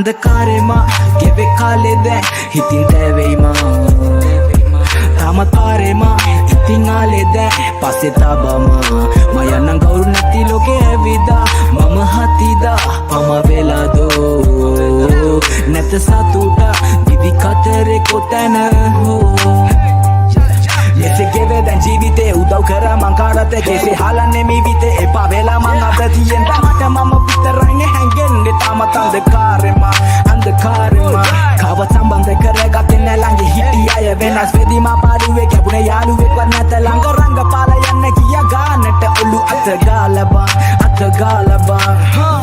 අන්ධකාරෙමා ගෙවෙ කාලෙද හිතින් තැවෙයිමා තාමතාරෙමා ඉතින් ආලෙද පස්සෙ තබමා මයන්නං කවුරු නැති ලෝකෙ ඇවිදා මම හතිදා පම වෙලාදෝ නැත සතුට දිවි කතරේ කොතැන හෝ මෙසේ ගෙවේ දැන් ජීවිතේ උදව් කරා මං කාටද කෙසේ හලන්නේ මිවිතේ එපා වෙලා මං අත තියෙන මට මම විතරයිනේ හැංගෙන්නේ තාමත් අන්ධකාරෙමා කව සම්බන්ධ කරගත්තේ නැ ළඟ හිටි අය වෙනස් වෙදි මා පාඩුවේ කැපුණේ යාළුවෙක්වත් නැත ළඟ රංග පාල යන්න කියා ගානට ඔලු අත ගාලබා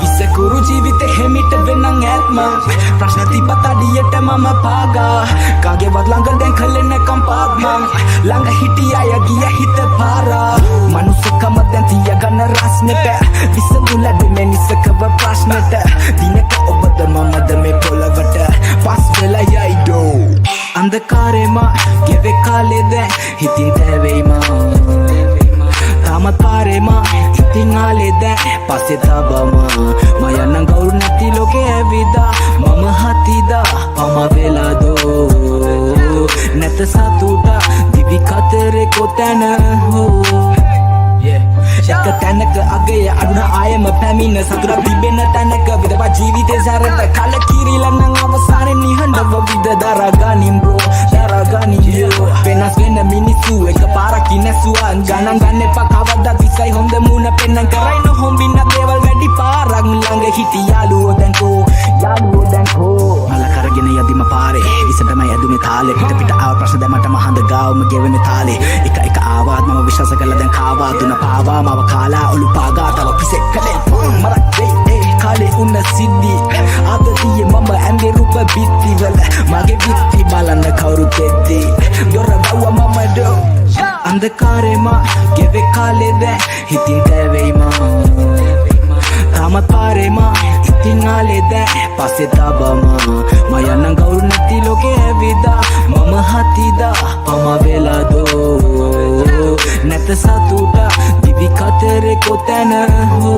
විසකුරු ජීවිතේ හැමිට වෙනං ඇත්ම ප්‍රශ්න තිබ්බත් අඩියට මම පාගා කාගේවත් ළඟ දැන් කලේ නැකම් පාත්මන් ළඟ හිටි අය ගිය හිත පාරා මනුස්සකම දැන් තියගන්න රස්නෙට විසඳුල දෙන්නේ නිසකව ප්‍රශ්නෙට දිනක ඔබද මමද මේ පොළවට පස් වෙලා යයිඩෝ අන්ධකාරෙමා ගෙවෙ කාලෙද හිතින් තැවෙයිමා තාමතාරෙමා ඉතින් ආලෙද පස්සෙ තබමා මයන්නං කවුරු නැති ලෝකෙ ඇවිදා මම හතිදා පම වෙලාදෝ නැත සතුට දිවි කතරේ කොතැන හෝ එක තැනක අගය අඩුන ආයම පැමිණ සතුරක් තිබෙන තැනක විදවා ජීවිතේ සැරට කලකිරිලා නම් අවසානයේ නිහඬව විද දරගනින් බ්‍රෝ වෙනස් වෙන මිනිස්සු එක පාරක් ඉනසුවා ගණන් ගන්න එපා කවදා විසයි හොඳ මුණ පෙන්නන් කරයි නොහොම්බින්න දේවල් වැඩි පාරක් ළඟ හිටි යාළුවෝ දැන් කෝ මල කරගෙන යදිම පාරේ ඉසටමයි ඇදුනේ තාලේ පිට ආව ප්‍රශ්න දැමට මහඳ ගාවම ගෙවෙන තාලේ එක ආවාත් මම විශ්වාස කළා දැන් කාවා දුන පාවා මව කාලා ඔලු පාගා තව පිසෙක් කලේ මරක් දෙයි කාලේ උන්න සිද්ධි ආදතියේ මම ඇඳේ රූප බිත්තිවල මගේ බිත්ති බලන්න කවුරු දෙද්දි දොර බවුව මම දෝ අන්ධකාරෙමා ගෙවෙ කාලෙද හිතින් තැවෙයිමා තාමතාරෙමා ඉතින් ආලෙද පස්සෙ තබමා මයන්නං කවුරු නැති ලෝකෙ ඇවිදා මම හතිදා පම වෙලාදෝ නැත සතුට දිවි කතරේ කොතැන හෝ